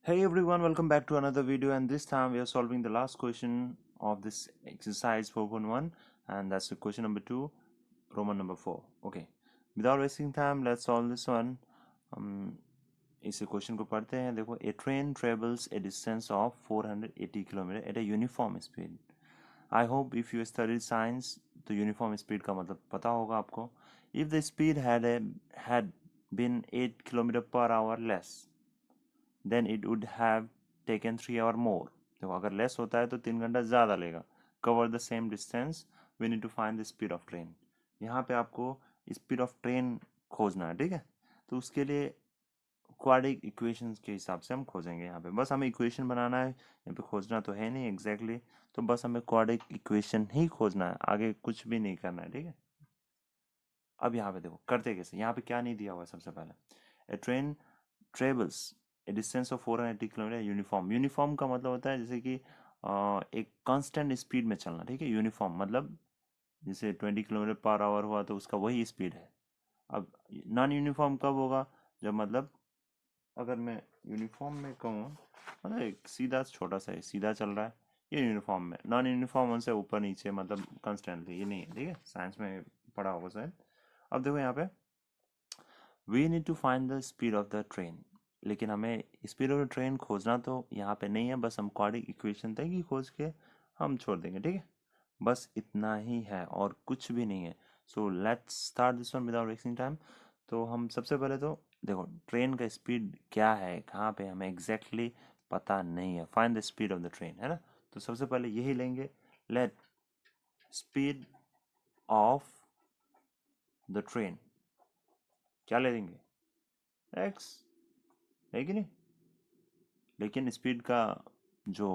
Hey everyone, welcome back to another video, and this time we are solving the last question of this exercise 4.1, and that's the question number 2, Roman number 4. Okay, without wasting time, let's solve this one. इस question को पढ़ते हैं. देखो, a train travels a distance of 480 km at a uniform speed. I hope if you studied science तो uniform speed का मतलब पता होगा आपको. If the speed had been 8 km per hour less, then it would have taken 3 hour more. देखो, अगर less होता है तो 3 घंटा ज़्यादा लेगा. Cover the same distance, we need to find the speed of train. यहाँ पे आपको स्पीड ऑफ ट्रेन खोजना है, ठीक है. तो उसके लिए क्वाड्रिक इक्वेशंस के हिसाब से हम खोजेंगे. यहाँ पे बस हमें इक्वेशन बनाना है, यहाँ पे खोजना तो है नहीं एग्जैक्टली तो बस हमें क्वाड्रिक इक्वेशन ही खोजना है, आगे कुछ भी नहीं करना है, ठीक है. अब यहाँ पे देखो करते कैसे. यहाँ पे क्या नहीं दिया हुआ है. सबसे पहले, a train travels a distance of 480 kilometre uniform. Uniform का मतलब होता है जैसे कि एक कांस्टेंट स्पीड में चलना, ठीक है. यूनिफॉर्म मतलब जैसे 20 किलोमीटर पर आवर हुआ तो उसका वही स्पीड है. अब नॉन यूनिफॉर्म कब होगा, जब मतलब अगर मैं यूनिफॉर्म में कहूँ मतलब एक सीधा छोटा सा सीधा चल रहा है, ये यूनिफॉर्म में. नॉन यूनिफॉर्म से ऊपर नीचे मतलब कंस्टेंटली, ये नहीं है, ठीक है. साइंस में पढ़ा होगा शायद. अब देखो यहाँ पे, we need to find the speed of the train. लेकिन हमें स्पीड ऑफ द ट्रेन खोजना तो यहाँ पे नहीं है, बस हम क्वाड्रिक इक्वेशन तक ही खोज के हम छोड़ देंगे, ठीक है. बस इतना ही है और कुछ भी नहीं है. So let's start this one without wasting time. तो हम सबसे पहले तो देखो ट्रेन का स्पीड क्या है, कहाँ पे हमें एग्जैक्टली पता नहीं है. Find the speed of the train, है ना. तो सबसे पहले यही लेंगे. Let speed of the train क्या ले देंगे, एक्स, है कि नहीं. लेकिन स्पीड का जो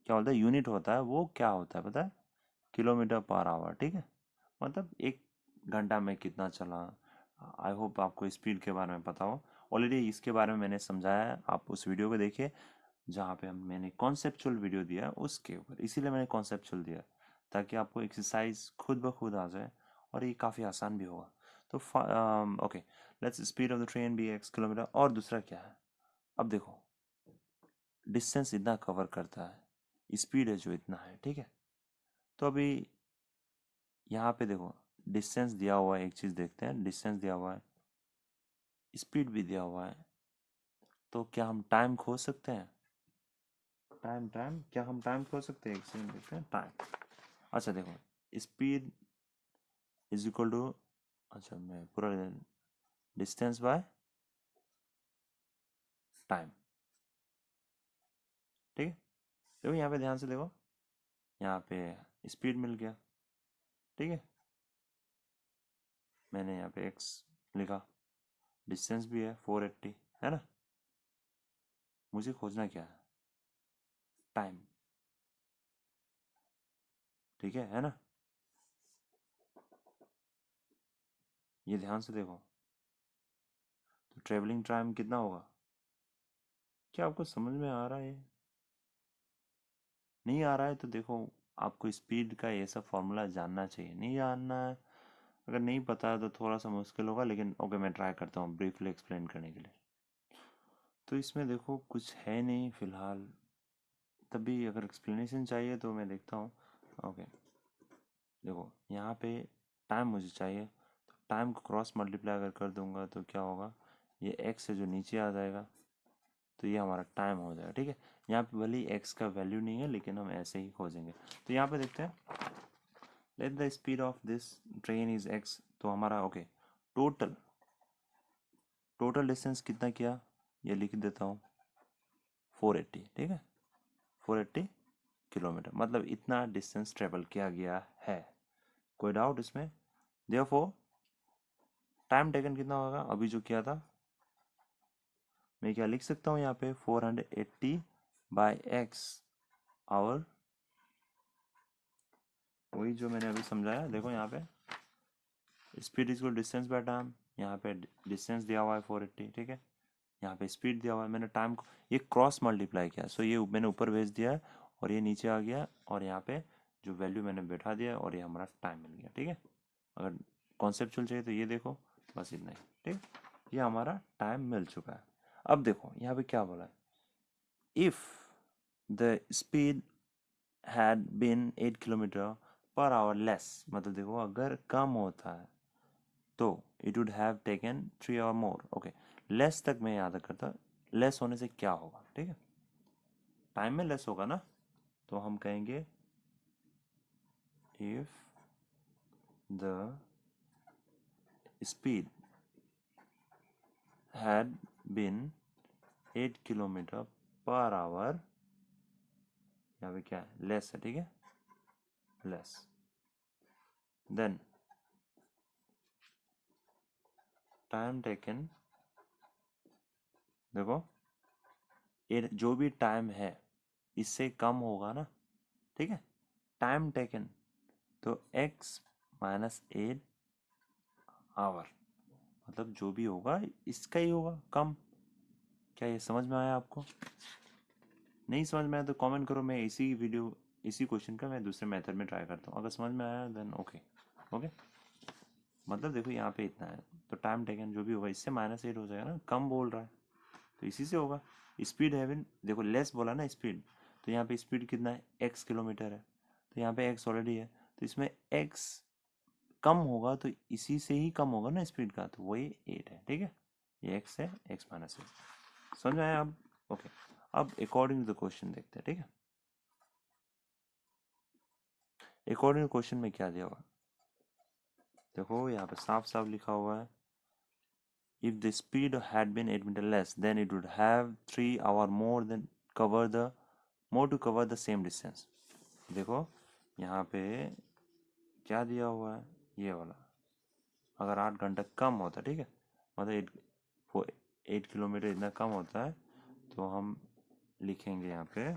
क्या होता है यूनिट होता है वो क्या होता है पता है, किलोमीटर पर आवर, ठीक है. मतलब 1 घंटा में कितना चला. आई होप आपको स्पीड के बारे में पता हो. ऑलरेडी इसके बारे में मैंने समझाया है, आप उस वीडियो को देखिए जहाँ पे हम मैंने कॉन्सेप्चुअल वीडियो दिया है उसके ऊपर. इसीलिए मैंने कॉन्सेप्चुअल दिया ताकि आपको एक्सरसाइज खुद ब खुद आ जाए और ये काफ़ी आसान भी होगा. तो okay, let's speed of the train be x kilometre. और दूसरा क्या है, अब देखो डिस्टेंस इतना कवर करता है, स्पीड है जो इतना है, ठीक है. तो अभी यहाँ पे देखो डिस्टेंस दिया हुआ है, एक चीज़ देखते हैं. डिस्टेंस दिया हुआ है, स्पीड भी दिया हुआ है, तो क्या हम टाइम खोज सकते हैं. टाइम टाइम क्या हम टाइम खोज सकते हैं, एक सेकंड देखते हैं टाइम. अच्छा देखो, स्पीड इज इक्वल टू, अच्छा मैं पूरा डिस्टेंस बाय टाइम, ठीक है. देखो यहाँ पे ध्यान से देखो, यहाँ पे स्पीड मिल गया, ठीक है. मैंने यहाँ पे एक्स लिखा, डिस्टेंस भी है 480, है ना. मुझे खोजना क्या है, टाइम, ठीक है ना. ये ध्यान से देखो, तो ट्रेवलिंग टाइम कितना होगा. क्या आपको समझ में आ रहा है, नहीं आ रहा है तो देखो आपको स्पीड का ये सब फॉर्मूला जानना चाहिए. नहीं जानना है, अगर नहीं पता है तो थोड़ा सा मुश्किल होगा, लेकिन ओके मैं ट्राई करता हूँ ब्रीफली एक्सप्लेन करने के लिए. तो इसमें देखो कुछ है नहीं फिलहाल, तभी अगर एक्सप्लेनेशन चाहिए तो मैं देखता हूँ. ओके देखो यहाँ पे टाइम मुझे चाहिए, तो टाइम को क्रॉस मल्टीप्लाई अगर कर दूंगा तो क्या होगा, ये एक्स से जो नीचे आ जाएगा तो ये हमारा टाइम हो जाएगा, ठीक है. यहाँ पे भले ही एक्स का वैल्यू नहीं है लेकिन हम ऐसे ही खोजेंगे. तो यहाँ पे देखते हैं, let the speed of this train is x. तो हमारा ओके, टोटल टोटल डिस्टेंस कितना किया, ये लिख देता हूँ 480, ठीक है. 480 किलोमीटर मतलब इतना डिस्टेंस ट्रेवल किया गया है. कोई डाउट इसमें. देयरफॉर टाइम टेकन कितना होगा अभी जो किया था, मैं क्या लिख सकता हूँ यहाँ पे 480 बाई एक्स आवर, वही जो मैंने अभी समझाया. देखो यहाँ पे speed is distance by time, यहाँ पे डिस्टेंस दिया हुआ है 480, ठीक है. यहाँ पे स्पीड दिया हुआ है, मैंने टाइम को ये क्रॉस मल्टीप्लाई किया, सो ये मैंने ऊपर भेज दिया है और ये नीचे आ गया और यहाँ पे जो वैल्यू मैंने बैठा दिया और ये हमारा टाइम मिल गया, ठीक है. अगर कॉन्सेप्चुअल चाहिए तो ये देखो, बस इतना ही, ठीक. ये हमारा टाइम मिल चुका है. अब देखो यहाँ पे क्या बोला है, if the speed had been 8 kilometre per hour less, मतलब देखो अगर कम होता है तो it would have taken 3 hour more. Okay, less तक मैं याद करता, लेस होने से क्या होगा, ठीक है, टाइम में लेस होगा ना, तो हम कहेंगे if the speed had been 8 kilometre per our, यहाँ पे क्या है, लेस है, ठीक है, लेस, देन टाइम टेकन, देखो ये जो भी टाइम है इससे कम होगा ना, ठीक है, टाइम टेकन, तो x माइनस 8 आवर, मतलब जो भी होगा इसका ही होगा कम। क्या ये समझ में आया आपको? नहीं समझ में आया तो कमेंट करो, मैं इसी क्वेश्चन का मैं दूसरे मेथड में ट्राई करता हूँ, अगर समझ में आया देन ओके। ओके, मतलब देखो यहाँ पे इतना है तो टाइम टेकन जो भी होगा इससे माइनस 8 हो जाएगा ना, कम बोल रहा है तो इसी से होगा। स्पीड है बिन, देखो लेस बोला ना स्पीड, तो यहाँ पे स्पीड कितना है, x किलोमीटर है, तो यहाँ पे x ऑलरेडी है, तो इसमें x कम होगा तो इसी से ही कम होगा ना स्पीड का, तो वही 8 है, ठीक है, ये x है, x माइनस 8, समझ में आया अब? ओके, अब अकॉर्डिंग टू द क्वेश्चन देखते हैं, ठीक है, अकॉर्डिंग टू क्वेश्चन में क्या दिया हुआ, देखो यहाँ पे साफ साफ लिखा हुआ है, if the speed had been 8 meter less then it would have 3 hour more than cover the more to cover the same distance। देखो यहाँ पे क्या दिया हुआ है, ये वाला, अगर 8 घंटा कम होता, ठीक है, मतलब 8 किलोमीटर इतना कम होता है, तो हम लिखेंगे यहाँ पे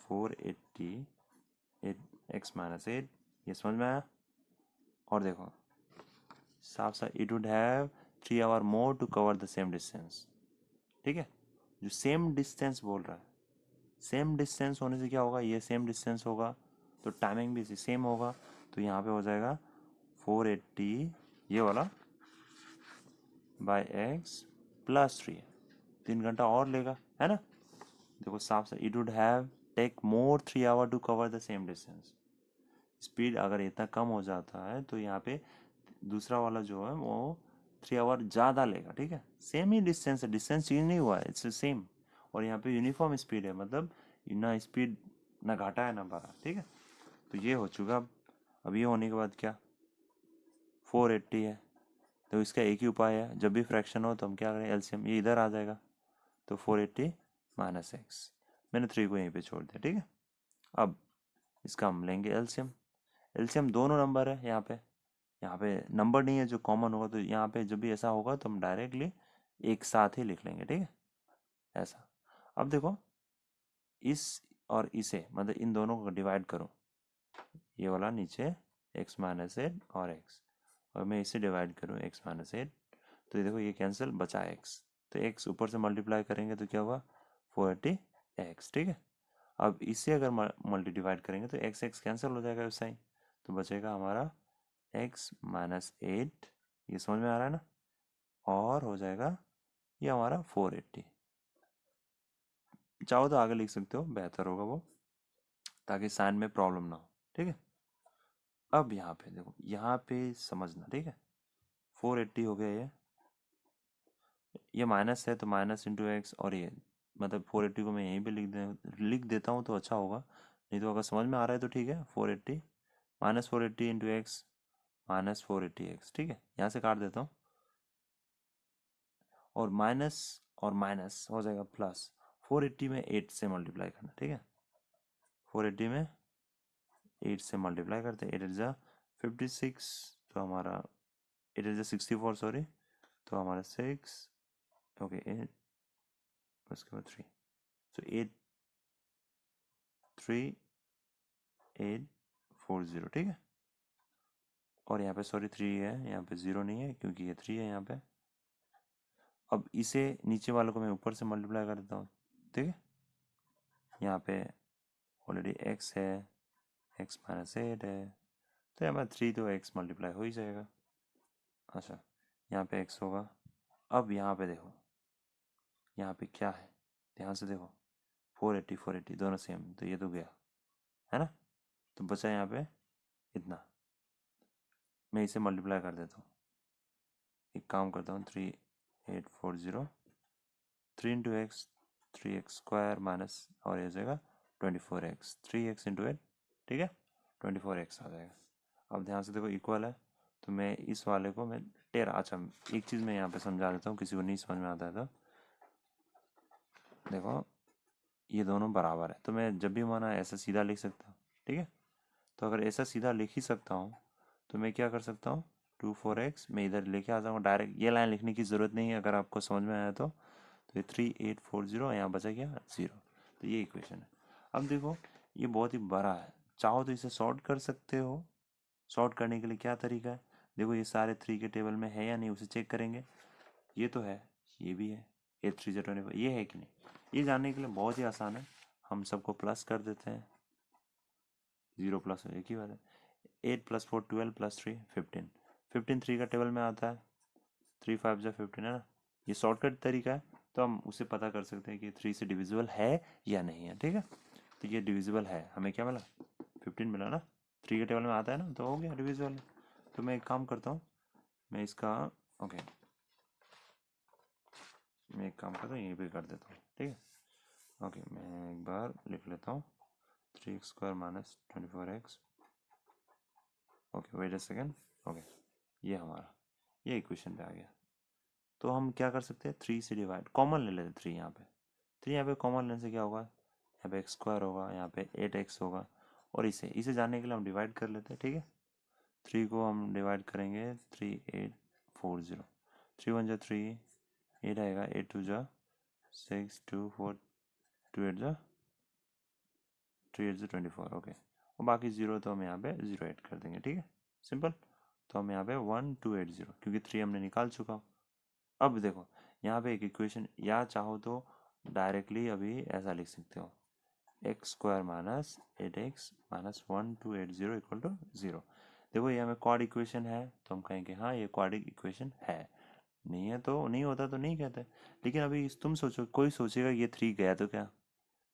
480 x माइनस 8, ये समझ में आया? और देखो साफ साफ it would have 3 hour more to cover the same distance, ठीक है, जो सेम डिस्टेंस बोल रहा है, सेम डिस्टेंस होने से क्या होगा, ये सेम डिस्टेंस होगा तो टाइमिंग भी सेम होगा, तो यहाँ पे हो जाएगा 480 ये वाला बाय एक्स प्लस 3, 3 घंटा और लेगा, है ना, देखो साफ साफ it would have take more 3 hour to cover the same distance. Speed अगर इतना कम हो जाता है तो यहाँ पे दूसरा वाला जो है वो 3 आवर ज़्यादा लेगा, ठीक है, सेम ही डिस्टेंस है, डिस्टेंस चेंज नहीं हुआ है, इट्स सेम, और यहाँ पे यूनिफॉर्म स्पीड है, मतलब ना स्पीड ना घटा है ना बढ़ा, ठीक है, तो ये हो चुका। अब ये होने के बाद क्या, 480 है, तो इसका एक ही उपाय है, जब भी फ्रैक्शन हो तो हम क्या करें, एलसीएम, ये इधर आ जाएगा, तो 480 माइनस एक्स, मैंने 3 को यहीं पे छोड़ दिया, ठीक है। अब इसका हम लेंगे एलसीएम, एलसीएम दोनों नंबर है यहाँ पे नंबर नहीं है जो कॉमन होगा, तो यहाँ पे जब भी ऐसा होगा तो हम डायरेक्टली एक साथ ही लिख लेंगे, ठीक है, ऐसा। अब देखो इस और इसे, मतलब इन दोनों को डिवाइड करो, ये वाला नीचे x माइनस 8 और x, और मैं इसे डिवाइड करूँ x माइनस 8, तो ये देखो ये कैंसिल, बचा x, तो x ऊपर से मल्टीप्लाई करेंगे तो क्या होगा 480x, ठीक है। अब इसे अगर मल्टी डिवाइड करेंगे तो x x कैंसिल हो जाएगा उस साइन, तो बचेगा हमारा x माइनस 8, ये समझ में आ रहा है ना, और हो जाएगा ये हमारा 480, चाहो तो आगे लिख सकते हो, बेहतर होगा वो, ताकि साइन में प्रॉब्लम ना हो, ठीक है। अब यहाँ पे देखो, यहाँ पे समझना, ठीक है, 480 हो गया ये माइनस है तो माइनस इंटू एक्स, और ये मतलब 480 को मैं यहीं पे लिख देता हूँ तो अच्छा होगा, नहीं तो अगर समझ में आ रहा है तो ठीक है, 480 minus 480 into x minus 480 x, ठीक है, यहाँ से काट देता हूँ, और माइनस हो जाएगा प्लस, 480 में 8 से मल्टीप्लाई करना, ठीक है, 480 में 8 से मल्टीप्लाई करते हैं, 8 जा 56, तो हमारा 8 जा 64, सॉरी, तो हमारा 6, ओके 8, उसके बाद 3, तो 83840, ठीक है, और यहाँ पे सॉरी 3 है, यहाँ पे 0 नहीं है क्योंकि ये 3 है यहाँ पे। अब इसे नीचे वालों को मैं ऊपर से मल्टीप्लाई कर देता हूँ, ठीक है, यहाँ पे ऑलरेडी x है, x माइनस 8 है, तो यहाँ पे 3 तो x मल्टीप्लाई हो ही जाएगा, अच्छा यहाँ पे x होगा। अब यहाँ पे देखो, यहाँ पे क्या है, ध्यान से देखो, 480 480 दोनों सेम, तो ये तो गया है ना, तो बचा यहाँ पे इतना। मैं इसे मल्टीप्लाई कर देता हूँ, एक काम करता हूँ, 3840, 3 इंटू एक्स 3x² माइनस, और ये हो जाएगा 24x, 3x इंटू 8, ठीक है, 24x आ जाएगा। अब ध्यान से देखो इक्वल है, तो मैं इस वाले को मैं अच्छा एक चीज़ मैं यहाँ पे समझा देता हूँ, किसी को नहीं समझ में आता है तो देखो, ये दोनों बराबर है, तो मैं जब भी माना ऐसा सीधा लिख सकता हूँ, ठीक है। तो अगर ऐसा सीधा लिख ही सकता हूँ तो मैं क्या कर सकता हूँ, 24x मैं इधर लेके आ जाऊँगा डायरेक्ट, ये लाइन लिखने की ज़रूरत नहीं है अगर आपको समझ में आया तो ये 3840 यहाँ बचा क्या 0, तो ये इक्वेशन है। अब देखो ये बहुत ही बड़ा है, चाहो तो इसे सॉर्ट कर सकते हो। सॉर्ट करने के लिए क्या तरीका है, देखो ये सारे 3 के टेबल में है या नहीं उसे चेक करेंगे, ये तो है, ये भी है, 8 3 24, ये है कि नहीं, ये जानने के लिए बहुत ही आसान है, हम सबको प्लस कर देते हैं, 0 प्लस एक ही बात है, 8 + 4 12 + 3 15, 15 3 का टेबल में आता है, 3 5 जा 15 है ना, ये शॉर्टकट तरीका है, तो हम उसे पता कर सकते हैं कि 3 से डिविजिबल है या नहीं है, ठीक है। तो ये डिविजिबल है, हमें क्या मिला 15 मिला ना, 3 के टेबल में आता है ना, तो हो गया डिविजिबल। तो मैं एक काम करता हूँ, मैं इसका ओके मैं एक काम करता हूँ यहीं पे कर देता हूँ, ठीक है। ओके मैं एक बार लिख लेता हूँ, 3x² minus 24x, okay wait a second, okay ये हमारा ये इक्वेशन पे आ गया। तो हम क्या कर सकते हैं, 3 से डिवाइड, कॉमन ले लेते 3 यहाँ पे, 3 यहाँ पे कॉमन लेने से क्या होगा, यहाँ पे x² होगा, यहाँ पे 8x होगा, और इसे इसे जानने के लिए हम डिवाइड कर लेते हैं, ठीक है। 3 को हम डिवाइड करेंगे 3840, 3 1 जा 3, 8 आएगा, 8 2 जा 6, 2 4 2 8 जा 3 8 जा 24, ओके, और बाकी 0 तो हम यहाँ पे 0 ऐड कर देंगे, ठीक है, सिंपल। तो हम यहाँ पे 1280, क्योंकि 3 हमने निकाल चुका हो। अब देखो यहाँ पे एक इक्वेशन, या चाहो तो डायरेक्टली अभी ऐसा लिख सकते हो, x² minus 8x minus 1280 equal to 0। देखो ये हमें क्वाड इक्वेशन है, तो हम कहेंगे हाँ ये क्वाड्रिक इक्वेशन है, नहीं है तो नहीं होता तो नहीं कहते। लेकिन अभी तुम सोचो, कोई सोचेगा ये 3 गया तो क्या,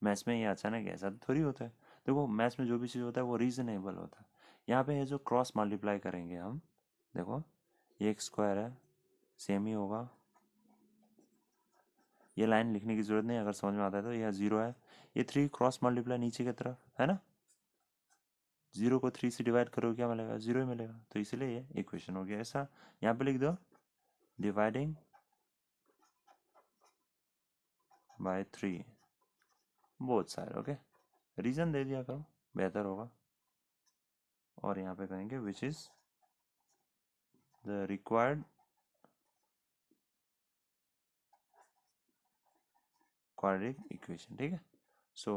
मैथ्स में ये अचानक ऐसा तो थोड़ी होता है। देखो मैथ्स में जो भी चीज़ होता है वो रीजनेबल होता है। यहाँ पे है जो क्रॉस मल्टीप्लाई करेंगे हम, देखो ये x² है, सेम ही होगा, ये लाइन लिखने की जरूरत नहीं, अगर समझ में आता है तो यह 0 है, ये 3 क्रॉस मल्टीप्लाई नीचे की तरफ है ना, 0 को 3 से डिवाइड करो क्या मिलेगा, 0 ही मिलेगा, तो इसलिए ये इक्वेशन हो गया ऐसा। यहाँ पे लिख दो dividing by 3 both side, okay, reason दे दिया करो बेहतर होगा। और यहाँ पे कहेंगे which is the required quadratic equation, ठीक है। So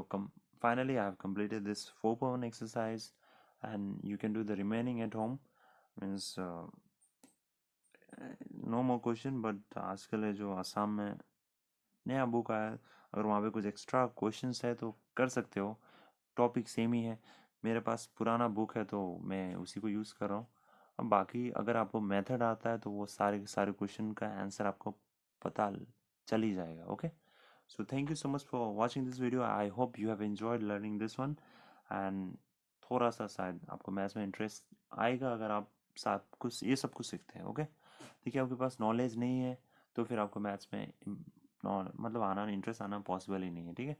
finally I have completed this 4.1 exercise and you can do the remaining at home, means no more question, but आजकल है जो आसाम में नया बुक आया है, अगर वहाँ पे कुछ एक्स्ट्रा क्वेश्चंस है तो कर सकते हो, टॉपिक सेम ही है, मेरे पास पुराना बुक है तो मैं उसी को यूज़ कर रहा हूँ। अब बाकी अगर आपको मेथड आता है तो वो सारे के सारे क्वेश्चन का आंसर आपको पता चल ही जाएगा, okay. So thank you so much for watching this video. I hope you have enjoyed learning this one and थोड़ा सा शायद आपको मैथ्स में इंटरेस्ट आएगा अगर आप सब कुछ ये सब कुछ सीखते हैं, ओके। देखिए आपके पास नॉलेज नहीं है तो फिर आपको मैथ्स में मतलब आना इंटरेस्ट आना पॉसिबल ही नहीं है, ठीक है।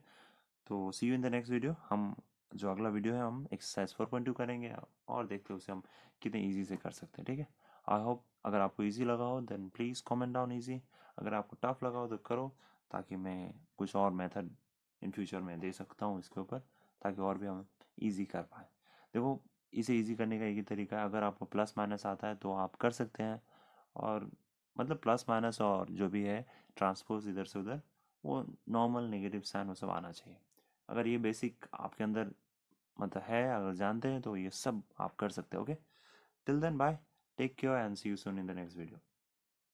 तो see you in the next video. हम जो अगला वीडियो है हम एक्सरसाइज 4.2 करेंगे और देखते हैं उसे हम कितने इजी से कर सकते हैं, ठीक है। आई होप अगर आपको इजी लगा हो then please comment down easy, अगर आपको टफ लगा हो तो करो, ताकि मैं कुछ और मेथड इन फ्यूचर में दे सकता हूँ इसके ऊपर, ताकि और भी हम इजी कर पाए। देखो इसे इजी करने का एक ही तरीका है, अगर आपको प्लस माइनस आता है तो आप कर सकते हैं, और मतलब प्लस माइनस और जो भी है ट्रांसपोज इधर से उधर, वो नॉर्मल नेगेटिव साइन वो सब आना चाहिए। अगर ये बेसिक आपके अंदर मतलब है, अगर जानते हैं तो ये सब आप कर सकते हो, okay. Till then bye, take care and see you soon in the next video.